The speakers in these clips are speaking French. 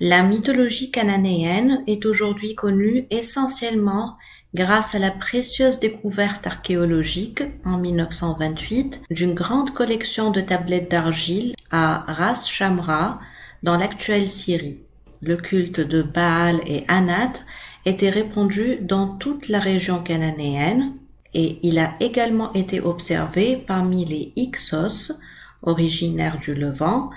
La mythologie cananéenne est aujourd'hui connue essentiellement grâce à la précieuse découverte archéologique en 1928 d'une grande collection de tablettes d'argile à Ras Shamra dans l'actuelle Syrie. Le culte de Baal et Anat était répandu dans toute la région cananéenne et il a également été observé parmi les Hyksos, originaires du Levant,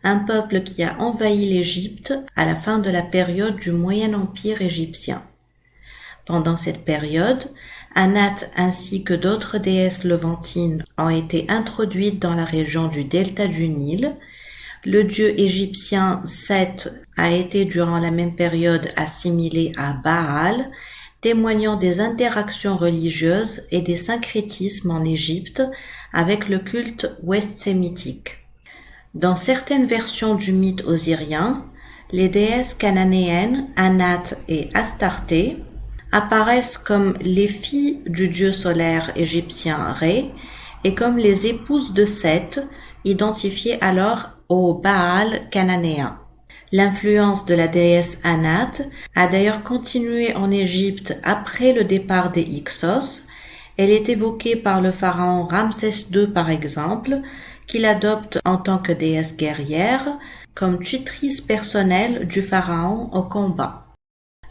un peuple qui a envahi l'Égypte à la fin de la période du Moyen Empire égyptien. Pendant cette période, Anat ainsi que d'autres déesses levantines ont été introduites dans la région du delta du Nil. Le dieu égyptien Seth a été durant la même période assimilé à Baal, témoignant des interactions religieuses et des syncrétismes en Égypte avec le culte ouest-sémitique. Dans certaines versions du mythe osirien, les déesses cananéennes Anat et Astarté apparaissent comme les filles du dieu solaire égyptien Ré et comme les épouses de Seth, identifiées alors au Baal cananéen. L'influence de la déesse Anat a d'ailleurs continué en Égypte après le départ des Hyksos. Elle est évoquée par le pharaon Ramsès II par exemple, qui l'adopte en tant que déesse guerrière, comme tutrice personnelle du pharaon au combat.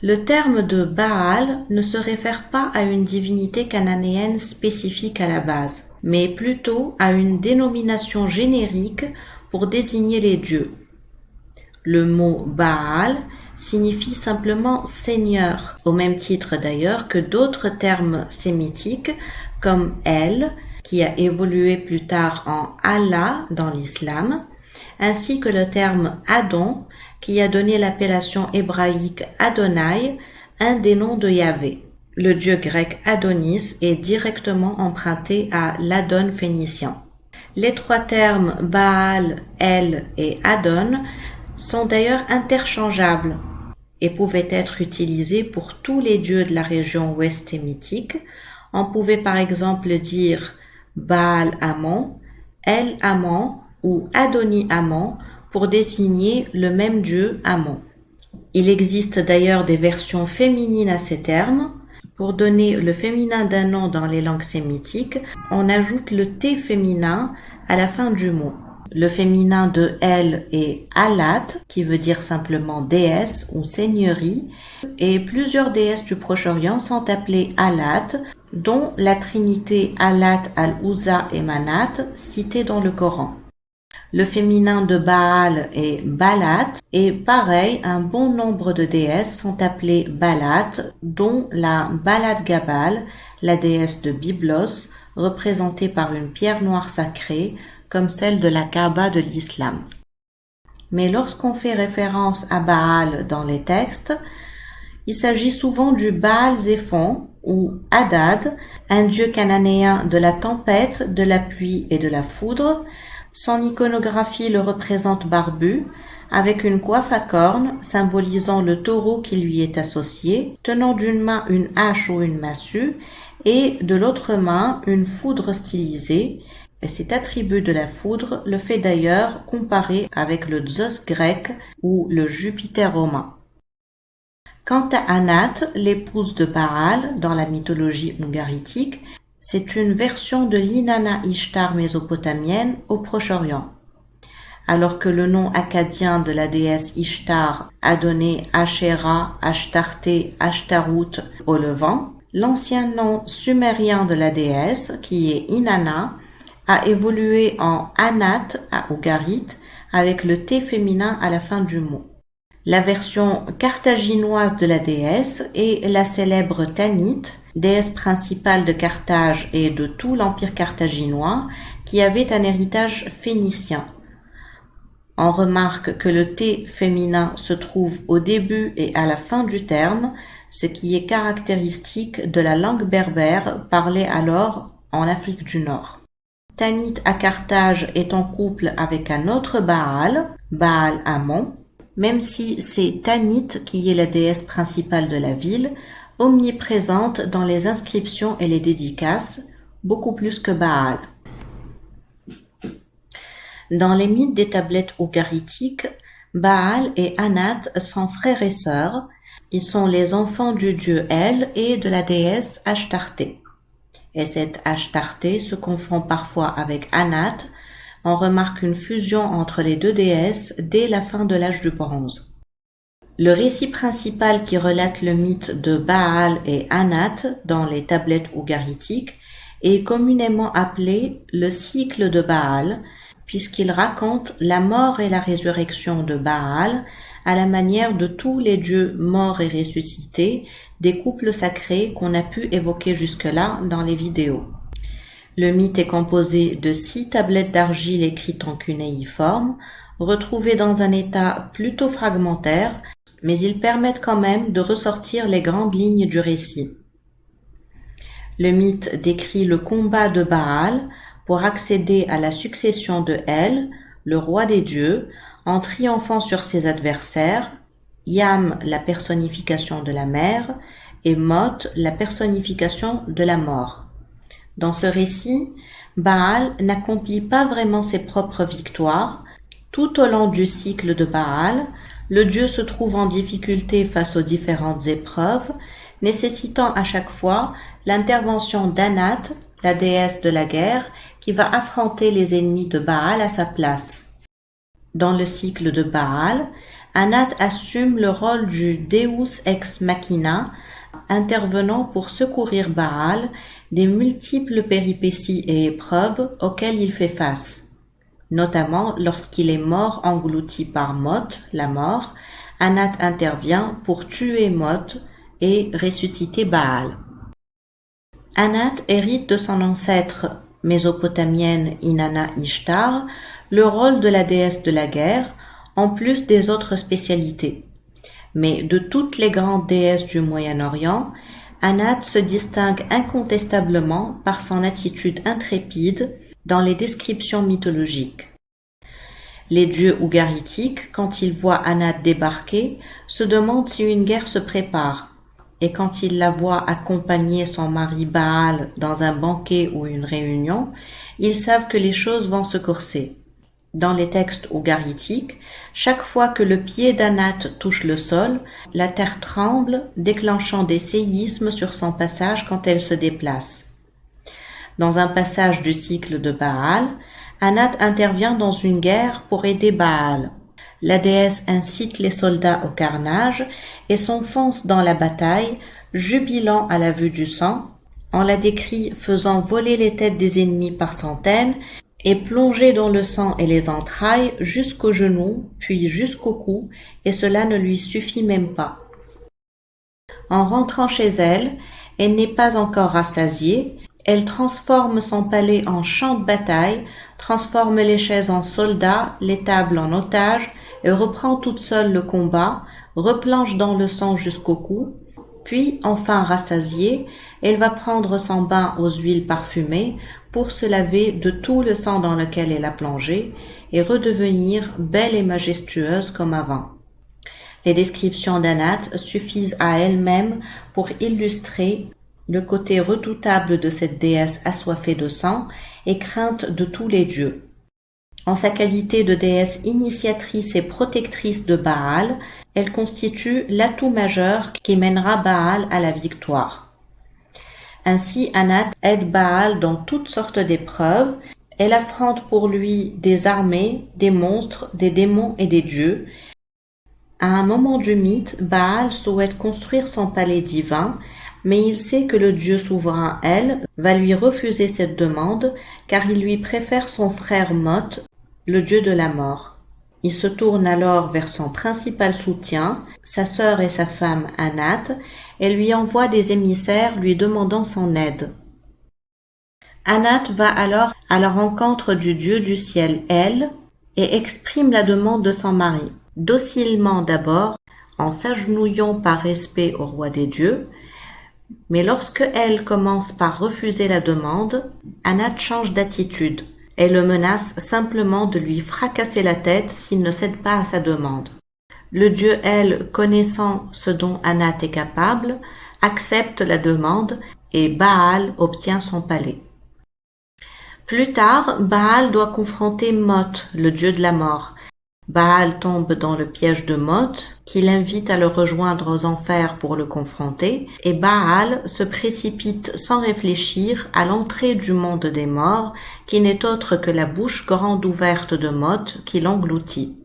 Le terme de Baal ne se réfère pas à une divinité cananéenne spécifique à la base, mais plutôt à une dénomination générique pour désigner les dieux. Le mot Baal signifie simplement seigneur, au même titre d'ailleurs que d'autres termes sémitiques comme El, qui a évolué plus tard en Allah dans l'islam, ainsi que le terme Adon, qui a donné l'appellation hébraïque Adonai, un des noms de Yahvé. Le dieu grec Adonis est directement emprunté à l'Adon phénicien. Les trois termes Baal, El et Adon sont d'ailleurs interchangeables et pouvaient être utilisés pour tous les dieux de la région ouest sémitique. On pouvait par exemple dire Baal Amon, El Amon ou Adoni Amon pour désigner le même dieu Amon. Il existe d'ailleurs des versions féminines à ces termes. Pour donner le féminin d'un nom dans les langues sémitiques, on ajoute le T féminin à la fin du mot. Le féminin de El est Alat, qui veut dire simplement déesse ou seigneurie, et plusieurs déesses du Proche-Orient sont appelées Alat, dont la trinité Alat al-Uzza et Manat, citée dans le Coran. Le féminin de Baal est Balat, et pareil, un bon nombre de déesses sont appelées Balat, dont la Balat Gabal, la déesse de Byblos, représentée par une pierre noire sacrée, comme celle de la Kaaba de l'islam. Mais lorsqu'on fait référence à Baal dans les textes, il s'agit souvent du Baal Zéphon ou Hadad, un dieu cananéen de la tempête, de la pluie et de la foudre. Son iconographie le représente barbu, avec une coiffe à cornes symbolisant le taureau qui lui est associé, tenant d'une main une hache ou une massue et de l'autre main une foudre stylisée. Et cet attribut de la foudre le fait d'ailleurs comparer avec le Zeus grec ou le Jupiter romain. Quant à Anat, l'épouse de Baal dans la mythologie ungaritique, c'est une version de l'Inanna Ishtar mésopotamienne au Proche-Orient. Alors que le nom akkadien de la déesse Ishtar a donné Asherah, Ashtarté, Ashtarout au Levant, l'ancien nom sumérien de la déesse, qui est Inanna, a évolué en Anat à Ougarit avec le T féminin à la fin du mot. La version carthaginoise de la déesse est la célèbre Tanit, déesse principale de Carthage et de tout l'empire carthaginois, qui avait un héritage phénicien. On remarque que le T féminin se trouve au début et à la fin du terme, ce qui est caractéristique de la langue berbère parlée alors en Afrique du Nord. Tanit à Carthage est en couple avec un autre Baal, Baal Amon, même si c'est Tanit qui est la déesse principale de la ville, omniprésente dans les inscriptions et les dédicaces, beaucoup plus que Baal. Dans les mythes des tablettes ougaritiques, Baal et Anat sont frères et sœurs. Ils sont les enfants du dieu El et de la déesse Ashtarté. Et cette Ashtarté se confond parfois avec Anat. On remarque une fusion entre les deux déesses dès la fin de l'âge du bronze. Le récit principal qui relate le mythe de Baal et Anat dans les tablettes ougaritiques est communément appelé le cycle de Baal, puisqu'il raconte la mort et la résurrection de Baal à la manière de tous les dieux morts et ressuscités des couples sacrés qu'on a pu évoquer jusque-là dans les vidéos. Le mythe est composé de 6 tablettes d'argile écrites en cunéiforme, retrouvées dans un état plutôt fragmentaire, mais ils permettent quand même de ressortir les grandes lignes du récit. Le mythe décrit le combat de Baal pour accéder à la succession de El, le roi des dieux, en triomphant sur ses adversaires, Yam, la personnification de la mer, et Mot, la personnification de la mort. Dans ce récit, Baal n'accomplit pas vraiment ses propres victoires. Tout au long du cycle de Baal, le dieu se trouve en difficulté face aux différentes épreuves, nécessitant à chaque fois l'intervention d'Anat, la déesse de la guerre, qui va affronter les ennemis de Baal à sa place. Dans le cycle de Baal, Anat assume le rôle du Deus ex machina, intervenant pour secourir Baal des multiples péripéties et épreuves auxquelles il fait face. Notamment lorsqu'il est mort englouti par Mot, la mort, Anat intervient pour tuer Mot et ressusciter Baal. Anat hérite de son ancêtre mésopotamienne Inanna Ishtar le rôle de la déesse de la guerre, en plus des autres spécialités. Mais de toutes les grandes déesses du Moyen-Orient, Anat se distingue incontestablement par son attitude intrépide dans les descriptions mythologiques. Les dieux ougaritiques, quand ils voient Anat débarquer, se demandent si une guerre se prépare, et quand ils la voient accompagner son mari Baal dans un banquet ou une réunion, ils savent que les choses vont se corser. Dans les textes ougaritiques, chaque fois que le pied d'Anat touche le sol, la terre tremble, déclenchant des séismes sur son passage quand elle se déplace. Dans un passage du cycle de Baal, Anat intervient dans une guerre pour aider Baal. La déesse incite les soldats au carnage et s'enfonce dans la bataille, jubilant à la vue du sang. On la décrit faisant voler les têtes des ennemis par centaines et plongée dans le sang et les entrailles jusqu'aux genoux, puis jusqu'au cou, et cela ne lui suffit même pas. En rentrant chez elle, elle n'est pas encore rassasiée, elle transforme son palais en champ de bataille, transforme les chaises en soldats, les tables en otages, et reprend toute seule le combat, replonge dans le sang jusqu'au cou, puis, enfin rassasiée, elle va prendre son bain aux huiles parfumées pour se laver de tout le sang dans lequel elle a plongé et redevenir belle et majestueuse comme avant. Les descriptions d'Anat suffisent à elles-mêmes pour illustrer le côté redoutable de cette déesse assoiffée de sang et crainte de tous les dieux. En sa qualité de déesse initiatrice et protectrice de Baal, elle constitue l'atout majeur qui mènera Baal à la victoire. Ainsi, Anat aide Baal dans toutes sortes d'épreuves. Elle affronte pour lui des armées, des monstres, des démons et des dieux. À un moment du mythe, Baal souhaite construire son palais divin, mais il sait que le dieu souverain El va lui refuser cette demande car il lui préfère son frère Mot, le dieu de la mort. Il se tourne alors vers son principal soutien, sa sœur et sa femme Anat, et lui envoie des émissaires lui demandant son aide. Anat va alors à la rencontre du dieu du ciel El et exprime la demande de son mari, docilement d'abord, en s'agenouillant par respect au roi des dieux, mais lorsque El commence par refuser la demande, Anat change d'attitude. Elle le menace simplement de lui fracasser la tête s'il ne cède pas à sa demande. Le dieu El, connaissant ce dont Anat est capable, accepte la demande et Baal obtient son palais. Plus tard, Baal doit confronter Mot, le dieu de la mort. Baal tombe dans le piège de Mot, qui l'invite à le rejoindre aux enfers pour le confronter, et Baal se précipite sans réfléchir à l'entrée du monde des morts, qui n'est autre que la bouche grande ouverte de Mot qui l'engloutit.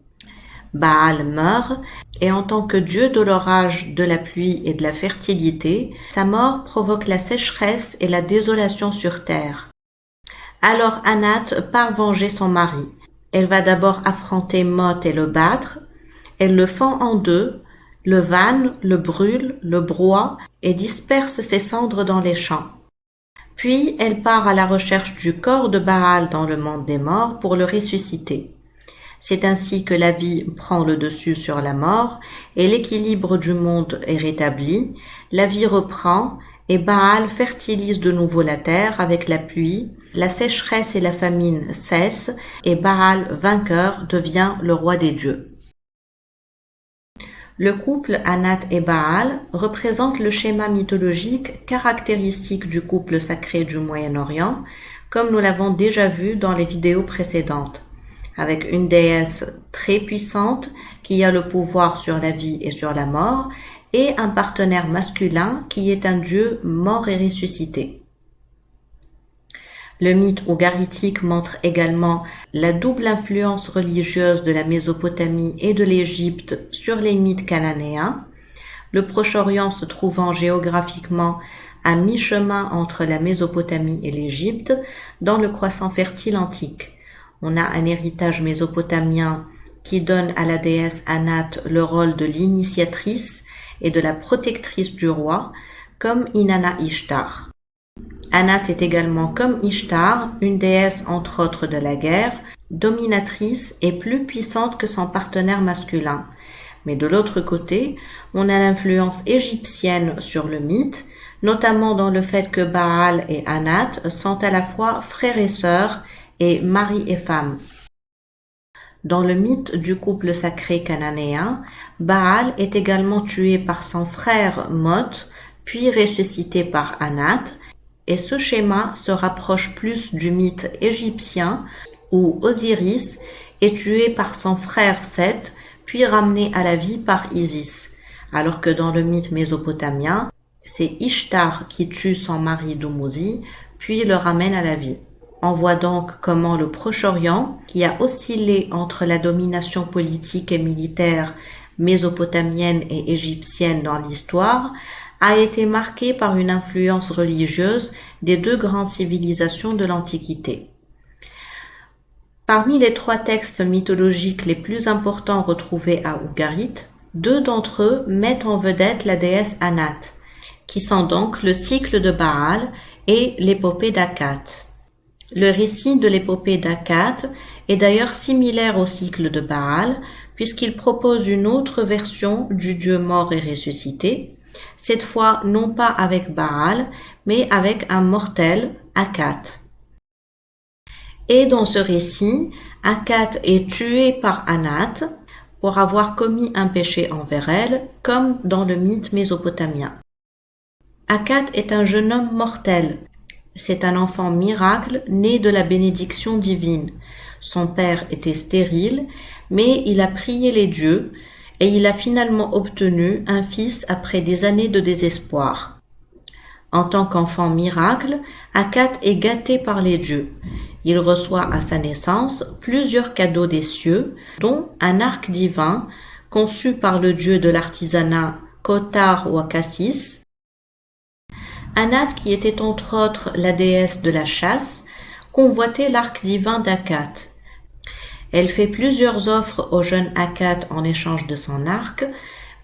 Baal meurt, et en tant que dieu de l'orage, de la pluie et de la fertilité, sa mort provoque la sécheresse et la désolation sur terre. Alors Anat part venger son mari. Elle va d'abord affronter Mot et le battre. Elle le fend en deux, le vanne, le brûle, le broie et disperse ses cendres dans les champs. Puis elle part à la recherche du corps de Baal dans le monde des morts pour le ressusciter. C'est ainsi que la vie prend le dessus sur la mort et l'équilibre du monde est rétabli, la vie reprend et Baal fertilise de nouveau la terre avec la pluie, la sécheresse et la famine cessent et Baal, vainqueur, devient le roi des dieux. Le couple Anat et Baal représente le schéma mythologique caractéristique du couple sacré du Moyen-Orient, comme nous l'avons déjà vu dans les vidéos précédentes, avec une déesse très puissante qui a le pouvoir sur la vie et sur la mort, et un partenaire masculin qui est un dieu mort et ressuscité. Le mythe ougaritique montre également la double influence religieuse de la Mésopotamie et de l'Égypte sur les mythes cananéens, le Proche-Orient se trouvant géographiquement à mi-chemin entre la Mésopotamie et l'Égypte dans le croissant fertile antique. On a un héritage mésopotamien qui donne à la déesse Anat le rôle de l'initiatrice et de la protectrice du roi, comme Inanna Ishtar. Anat est également, comme Ishtar, une déesse entre autres de la guerre, dominatrice et plus puissante que son partenaire masculin. Mais de l'autre côté, on a l'influence égyptienne sur le mythe, notamment dans le fait que Baal et Anat sont à la fois frères et sœurs et mari et femme. Dans le mythe du couple sacré cananéen, Baal est également tué par son frère Mot, puis ressuscité par Anat, et ce schéma se rapproche plus du mythe égyptien où Osiris est tué par son frère Seth, puis ramené à la vie par Isis, alors que dans le mythe mésopotamien, c'est Ishtar qui tue son mari Dumuzi, puis le ramène à la vie. On voit donc comment le Proche-Orient, qui a oscillé entre la domination politique et militaire mésopotamienne et égyptienne dans l'histoire, a été marqué par une influence religieuse des deux grandes civilisations de l'Antiquité. Parmi les 3 textes mythologiques les plus importants retrouvés à Ougarit, 2 d'entre eux mettent en vedette la déesse Anat, qui sont donc le cycle de Baal et l'épopée d'Akat. Le récit de l'épopée d'Akat est d'ailleurs similaire au cycle de Baal, puisqu'il propose une autre version du dieu mort et ressuscité, cette fois non pas avec Baal, mais avec un mortel, Akat. Et dans ce récit, Akat est tué par Anat pour avoir commis un péché envers elle, comme dans le mythe mésopotamien. Akat est un jeune homme mortel. C'est un enfant miracle né de la bénédiction divine. Son père était stérile, mais il a prié les dieux et il a finalement obtenu un fils après des années de désespoir. En tant qu'enfant miracle, Akat est gâté par les dieux. Il reçoit à sa naissance plusieurs cadeaux des cieux, dont un arc divin conçu par le dieu de l'artisanat Kotar ou Cassis. Anat, qui était entre autres la déesse de la chasse, convoitait l'arc divin d'Akat. Elle fait plusieurs offres au jeune Akat en échange de son arc,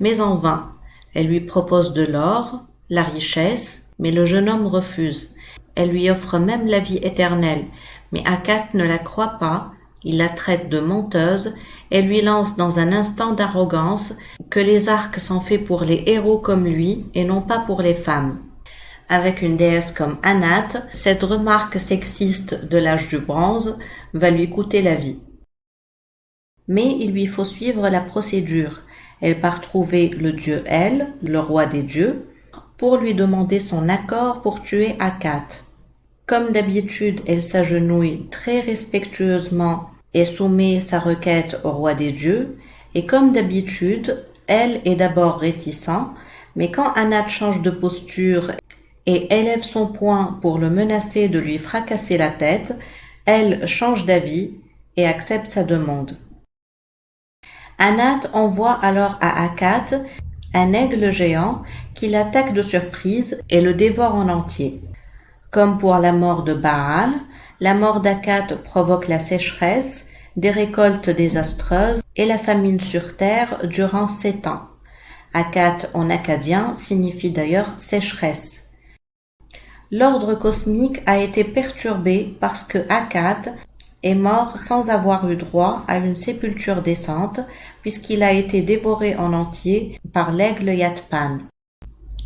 mais en vain. Elle lui propose de l'or, la richesse, mais le jeune homme refuse. Elle lui offre même la vie éternelle, mais Akat ne la croit pas, il la traite de menteuse et lui lance dans un instant d'arrogance que les arcs sont faits pour les héros comme lui et non pas pour les femmes. Avec une déesse comme Anat, cette remarque sexiste de l'âge du bronze va lui coûter la vie. Mais il lui faut suivre la procédure. Elle part trouver le dieu El, le roi des dieux, pour lui demander son accord pour tuer Akat. Comme d'habitude, elle s'agenouille très respectueusement et soumet sa requête au roi des dieux, et comme d'habitude, elle est d'abord réticente, mais quand Anat change de posture et élève son poing pour le menacer de lui fracasser la tête, elle change d'avis et accepte sa demande. Anat envoie alors à Akat un aigle géant qui l'attaque de surprise et le dévore en entier. Comme pour la mort de Baal, la mort d'Akat provoque la sécheresse, des récoltes désastreuses et la famine sur terre durant 7 ans. Akat en akkadien signifie d'ailleurs sécheresse. L'ordre cosmique a été perturbé parce que Akat est mort sans avoir eu droit à une sépulture décente puisqu'il a été dévoré en entier par l'aigle Yatpan.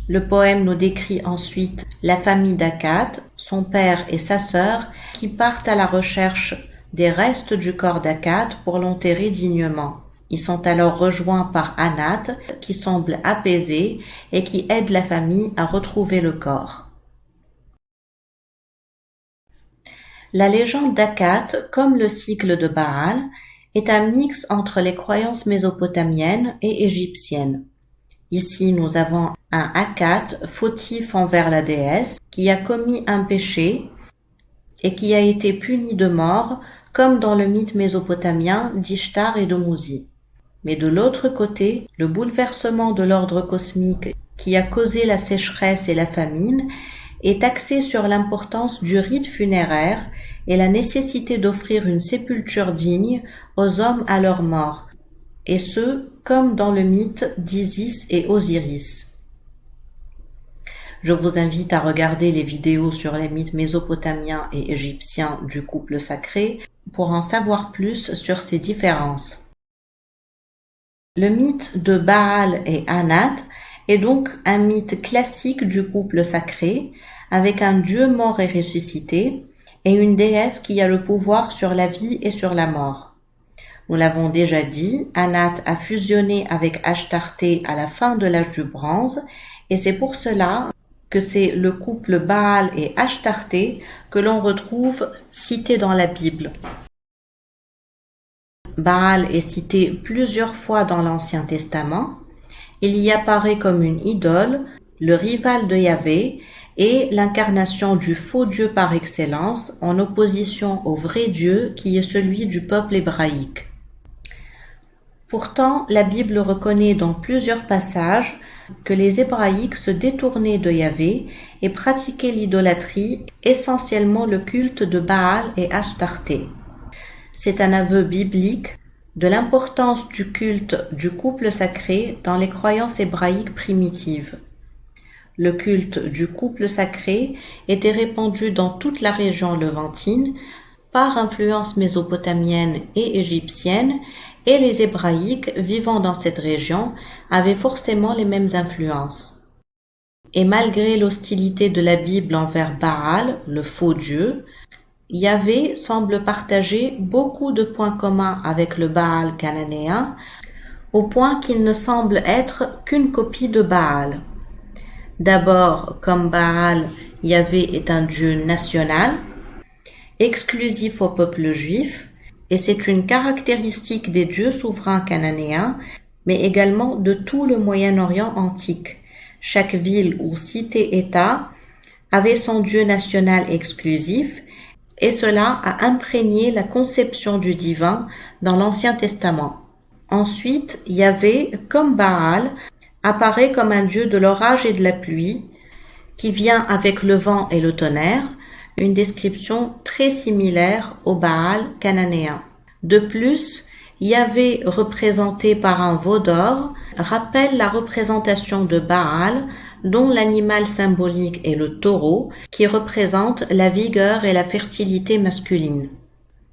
Le poème nous décrit ensuite la famille d'Akat, son père et sa sœur, qui partent à la recherche des restes du corps d'Akat pour l'enterrer dignement. Ils sont alors rejoints par Anat, qui semble apaisée et qui aide la famille à retrouver le corps. La légende d'Akat, comme le cycle de Baal, est un mix entre les croyances mésopotamiennes et égyptiennes. Ici, nous avons un Akat fautif envers la déesse qui a commis un péché et qui a été puni de mort, comme dans le mythe mésopotamien d'Ishtar et de Mouzi. Mais de l'autre côté, le bouleversement de l'ordre cosmique qui a causé la sécheresse et la famine est axé sur l'importance du rite funéraire et la nécessité d'offrir une sépulture digne aux hommes à leur mort, et ce, comme dans le mythe d'Isis et Osiris. Je vous invite à regarder les vidéos sur les mythes mésopotamiens et égyptiens du couple sacré pour en savoir plus sur ces différences. Le mythe de Baal et Anat est donc un mythe classique du couple sacré, avec un dieu mort et ressuscité, et une déesse qui a le pouvoir sur la vie et sur la mort. Nous l'avons déjà dit, Anat a fusionné avec Ashtarté à la fin de l'âge du bronze, et c'est pour cela que c'est le couple Baal et Ashtarté que l'on retrouve cité dans la Bible. Baal est cité plusieurs fois dans l'Ancien Testament. Il y apparaît comme une idole, le rival de Yahvé, et l'incarnation du faux Dieu par excellence, en opposition au vrai Dieu qui est celui du peuple hébraïque. Pourtant, la Bible reconnaît dans plusieurs passages que les Hébraïques se détournaient de Yahvé et pratiquaient l'idolâtrie, essentiellement le culte de Baal et Ashtarté. C'est un aveu biblique de l'importance du culte du couple sacré dans les croyances hébraïques primitives. Le culte du couple sacré était répandu dans toute la région levantine par influence mésopotamienne et égyptienne, et les Hébraïques vivant dans cette région avaient forcément les mêmes influences. Et malgré l'hostilité de la Bible envers Baal, le faux Dieu, Yahvé semble partager beaucoup de points communs avec le Baal cananéen, au point qu'il ne semble être qu'une copie de Baal. D'abord, comme Baal, Yahvé est un dieu national, exclusif au peuple juif, et c'est une caractéristique des dieux souverains cananéens, mais également de tout le Moyen-Orient antique. Chaque ville ou cité-État avait son dieu national exclusif, et cela a imprégné la conception du divin dans l'Ancien Testament. Ensuite, Yahvé, comme Baal, apparaît comme un dieu de l'orage et de la pluie, qui vient avec le vent et le tonnerre, une description très similaire au Baal cananéen. De plus, Yahvé, représenté par un veau d'or, rappelle la représentation de Baal, dont l'animal symbolique est le taureau, qui représente la vigueur et la fertilité masculine.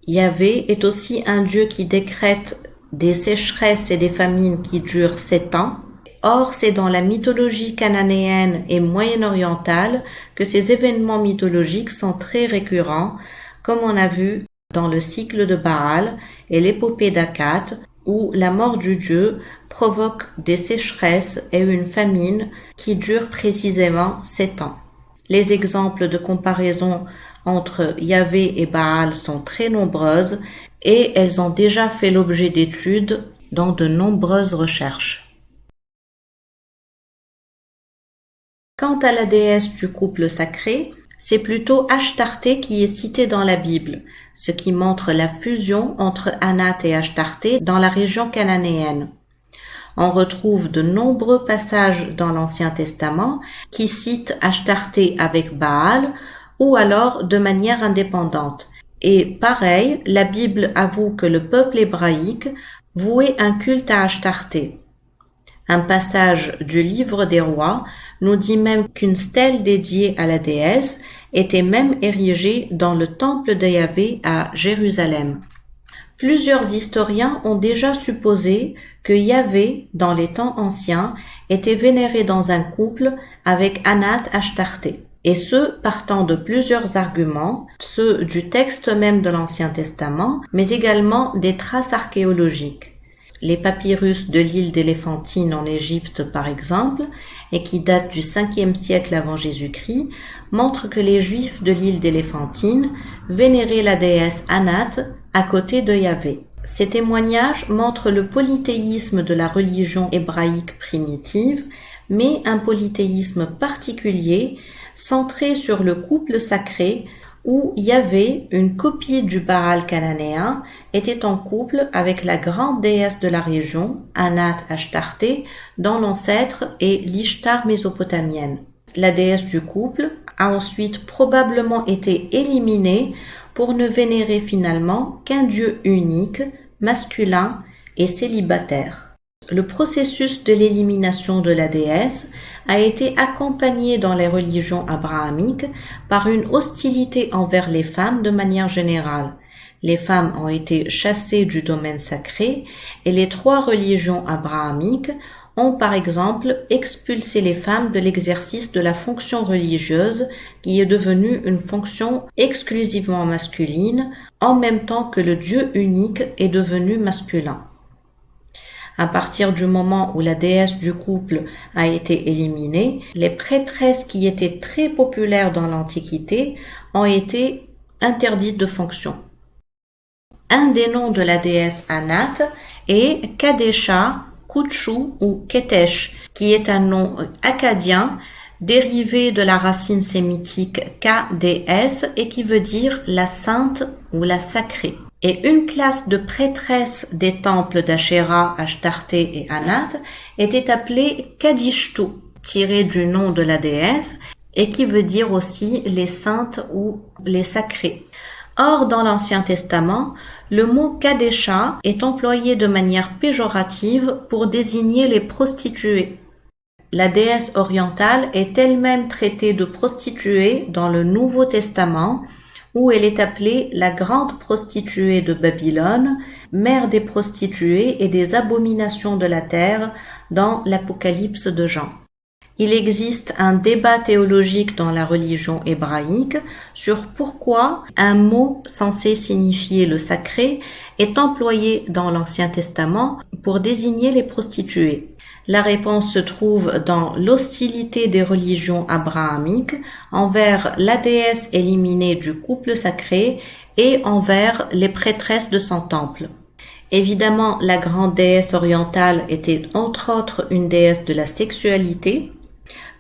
Yahvé est aussi un dieu qui décrète des sécheresses et des famines qui durent 7 ans. Or, c'est dans la mythologie cananéenne et moyen-orientale que ces événements mythologiques sont très récurrents, comme on a vu dans le cycle de Baal et l'épopée d'Akat, où la mort du dieu provoque des sécheresses et une famine qui dure précisément 7 ans. Les exemples de comparaison entre Yahvé et Baal sont très nombreuses et elles ont déjà fait l'objet d'études dans de nombreuses recherches. Quant à la déesse du couple sacré, c'est plutôt Ashtarté qui est citée dans la Bible, ce qui montre la fusion entre Anat et Ashtarté dans la région cananéenne. On retrouve de nombreux passages dans l'Ancien Testament qui citent Ashtarté avec Baal ou alors de manière indépendante. Et pareil, la Bible avoue que le peuple hébraïque vouait un culte à Ashtarté. Un passage du livre des rois nous dit même qu'une stèle dédiée à la déesse était même érigée dans le temple de Yahvé à Jérusalem. Plusieurs historiens ont déjà supposé que Yahvé, dans les temps anciens, était vénéré dans un couple avec Anat Ashtarté, et ce, partant de plusieurs arguments, ceux du texte même de l'Ancien Testament, mais également des traces archéologiques. Les papyrus de l'île d'Éléphantine en Égypte, par exemple, et qui datent du 5e siècle avant Jésus-Christ, montrent que les Juifs de l'île d'Éléphantine vénéraient la déesse Anat à côté de Yahvé. Ces témoignages montrent le polythéisme de la religion hébraïque primitive, mais un polythéisme particulier centré sur le couple sacré où Yahvé, une copie du Baal cananéen, était en couple avec la grande déesse de la région, Anat Ashtarté, dont l'ancêtre est l'Ishtar mésopotamienne. La déesse du couple a ensuite probablement été éliminée pour ne vénérer finalement qu'un dieu unique, masculin et célibataire. Le processus de l'élimination de la déesse a été accompagné dans les religions abrahamiques par une hostilité envers les femmes de manière générale. Les femmes ont été chassées du domaine sacré et les 3 religions abrahamiques ont par exemple expulsé les femmes de l'exercice de la fonction religieuse qui est devenue une fonction exclusivement masculine en même temps que le Dieu unique est devenu masculin. À partir du moment où la déesse du couple a été éliminée, les prêtresses qui étaient très populaires dans l'Antiquité ont été interdites de fonction. Un des noms de la déesse Anat est Kadesha, Kutchu ou Ketesh, qui est un nom akkadien dérivé de la racine sémitique KDS et qui veut dire la sainte ou la sacrée. Et une classe de prêtresses des temples d'Asherah, Ashtarté et Anat était appelée Kadishtu, tirée du nom de la déesse, et qui veut dire aussi les saintes ou les sacrées. Or, dans l'Ancien Testament, le mot Kadesha est employé de manière péjorative pour désigner les prostituées. La déesse orientale est elle-même traitée de prostituée dans le Nouveau Testament, où elle est appelée la grande prostituée de Babylone, mère des prostituées et des abominations de la terre dans l'Apocalypse de Jean. Il existe un débat théologique dans la religion hébraïque sur pourquoi un mot censé signifier le sacré est employé dans l'Ancien Testament pour désigner les prostituées. La réponse se trouve dans l'hostilité des religions abrahamiques envers la déesse éliminée du couple sacré et envers les prêtresses de son temple. Évidemment, la grande déesse orientale était entre autres une déesse de la sexualité.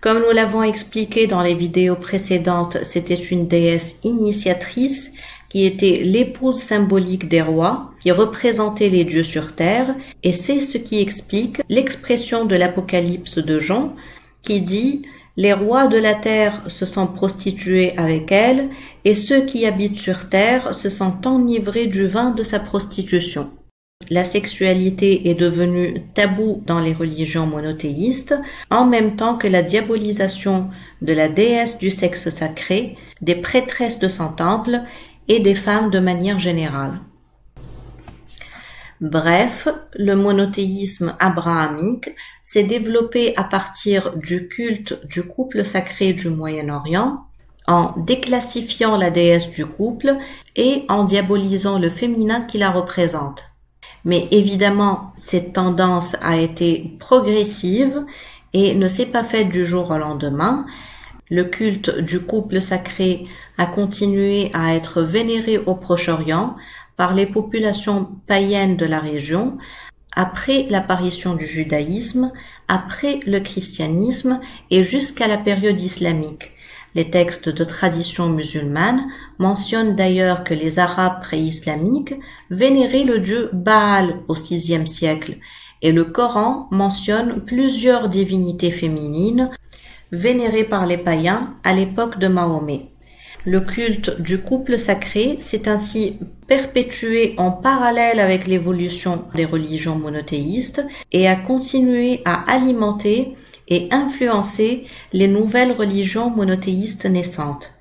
Comme nous l'avons expliqué dans les vidéos précédentes, c'était une déesse initiatrice qui était l'épouse symbolique des rois, qui représentait les dieux sur terre, et c'est ce qui explique l'expression de l'Apocalypse de Jean, qui dit « Les rois de la terre se sont prostitués avec elle, et ceux qui habitent sur terre se sont enivrés du vin de sa prostitution ». La sexualité est devenue tabou dans les religions monothéistes, en même temps que la diabolisation de la déesse du sexe sacré, des prêtresses de son temple et des femmes de manière générale. Bref, le monothéisme abrahamique s'est développé à partir du culte du couple sacré du Moyen-Orient, en déclassifiant la déesse du couple et en diabolisant le féminin qui la représente. Mais évidemment, cette tendance a été progressive et ne s'est pas faite du jour au lendemain. Le culte du couple sacré a continué à être vénéré au Proche-Orient par les populations païennes de la région après l'apparition du judaïsme, après le christianisme et jusqu'à la période islamique. Les textes de tradition musulmane mentionnent d'ailleurs que les Arabes pré-islamiques vénéraient le dieu Baal au VIe siècle et le Coran mentionne plusieurs divinités féminines vénérées par les païens à l'époque de Mahomet. Le culte du couple sacré s'est ainsi perpétué en parallèle avec l'évolution des religions monothéistes et a continué à alimenter et influencer les nouvelles religions monothéistes naissantes.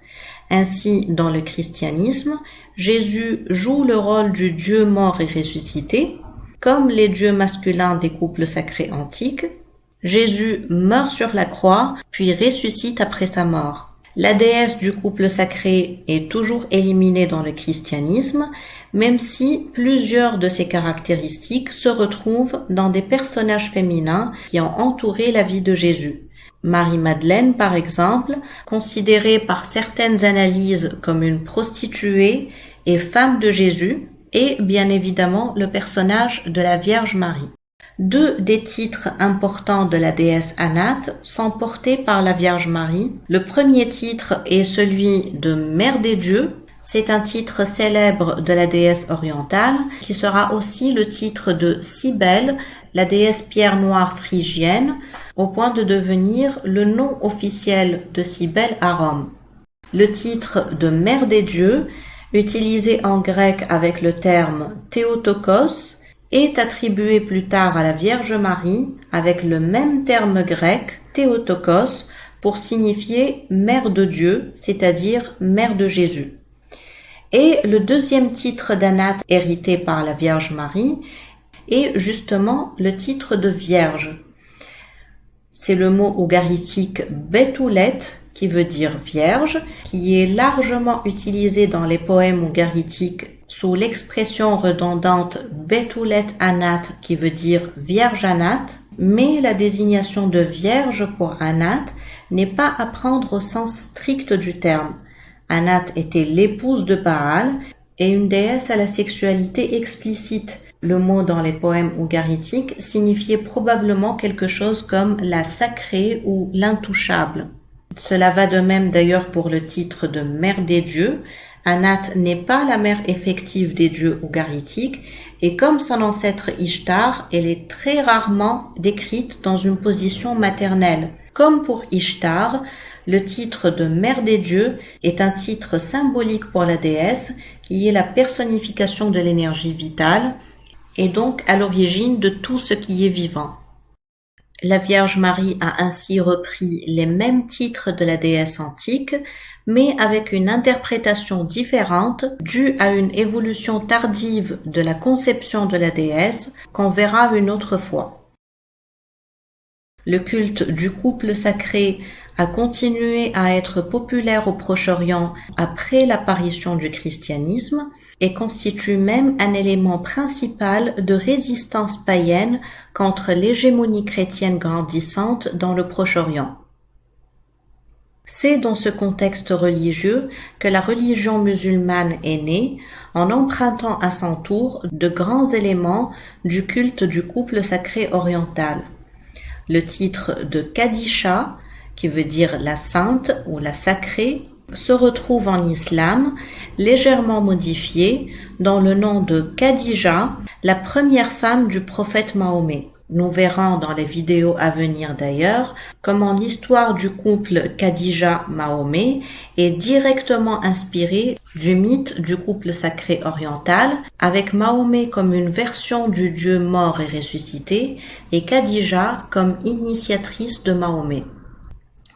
Ainsi, dans le christianisme, Jésus joue le rôle du Dieu mort et ressuscité, comme les dieux masculins des couples sacrés antiques. Jésus meurt sur la croix, puis ressuscite après sa mort. La déesse du couple sacré est toujours éliminée dans le christianisme, même si plusieurs de ses caractéristiques se retrouvent dans des personnages féminins qui ont entouré la vie de Jésus. Marie-Madeleine, par exemple, considérée par certaines analyses comme une prostituée et femme de Jésus, et bien évidemment le personnage de la Vierge Marie. Deux des titres importants de la déesse Anat sont portés par la Vierge Marie. Le premier titre est celui de Mère des dieux. C'est un titre célèbre de la déesse orientale qui sera aussi le titre de Cybèle, la déesse pierre noire phrygienne, au point de devenir le nom officiel de Cybèle à Rome. Le titre de Mère des dieux, utilisé en grec avec le terme Théotokos, est attribué plus tard à la Vierge Marie avec le même terme grec, Théotokos, pour signifier Mère de Dieu, c'est-à-dire Mère de Jésus. Et le deuxième titre d'Anat hérité par la Vierge Marie est justement le titre de Vierge. C'est le mot ougaritique Betoulet, qui veut dire vierge, qui est largement utilisé dans les poèmes ougaritiques sous l'expression redondante Betoulet Anat, qui veut dire Vierge Anat, mais la désignation de vierge pour Anat n'est pas à prendre au sens strict du terme. Anat était l'épouse de Baal et une déesse à la sexualité explicite. Le mot dans les poèmes ougaritiques signifiait probablement quelque chose comme la sacrée ou l'intouchable. Cela va de même d'ailleurs pour le titre de Mère des dieux. Anat n'est pas la mère effective des dieux ougaritiques et comme son ancêtre Ishtar, elle est très rarement décrite dans une position maternelle. Comme pour Ishtar, le titre de Mère des dieux est un titre symbolique pour la déesse qui est la personnification de l'énergie vitale et donc à l'origine de tout ce qui est vivant. La Vierge Marie a ainsi repris les mêmes titres de la déesse antique, mais avec une interprétation différente due à une évolution tardive de la conception de la déesse qu'on verra une autre fois. Le culte du couple sacré a continué à être populaire au Proche-Orient après l'apparition du christianisme et constitue même un élément principal de résistance païenne contre l'hégémonie chrétienne grandissante dans le Proche-Orient. C'est dans ce contexte religieux que la religion musulmane est née en empruntant à son tour de grands éléments du culte du couple sacré oriental. Le titre de Qadisha, qui veut dire la sainte ou la sacrée, se retrouve en islam, légèrement modifié, dans le nom de Khadija, la première femme du prophète Mahomet. Nous verrons dans les vidéos à venir d'ailleurs comment l'histoire du couple Khadija-Mahomet est directement inspirée du mythe du couple sacré oriental, avec Mahomet comme une version du Dieu mort et ressuscité et Khadija comme initiatrice de Mahomet.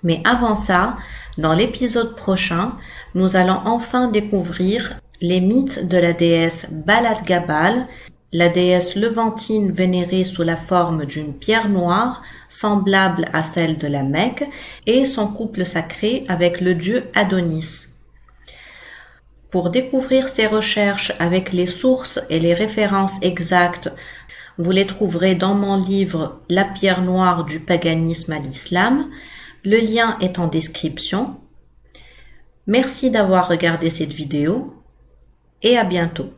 Mais avant ça, dans l'épisode prochain, nous allons enfin découvrir les mythes de la déesse Balat Gabal, la déesse levantine vénérée sous la forme d'une pierre noire, semblable à celle de la Mecque, et son couple sacré avec le dieu Adonis. Pour découvrir ces recherches avec les sources et les références exactes, vous les trouverez dans mon livre « La pierre noire du paganisme à l'islam ». Le lien est en description. Merci d'avoir regardé cette vidéo et à bientôt.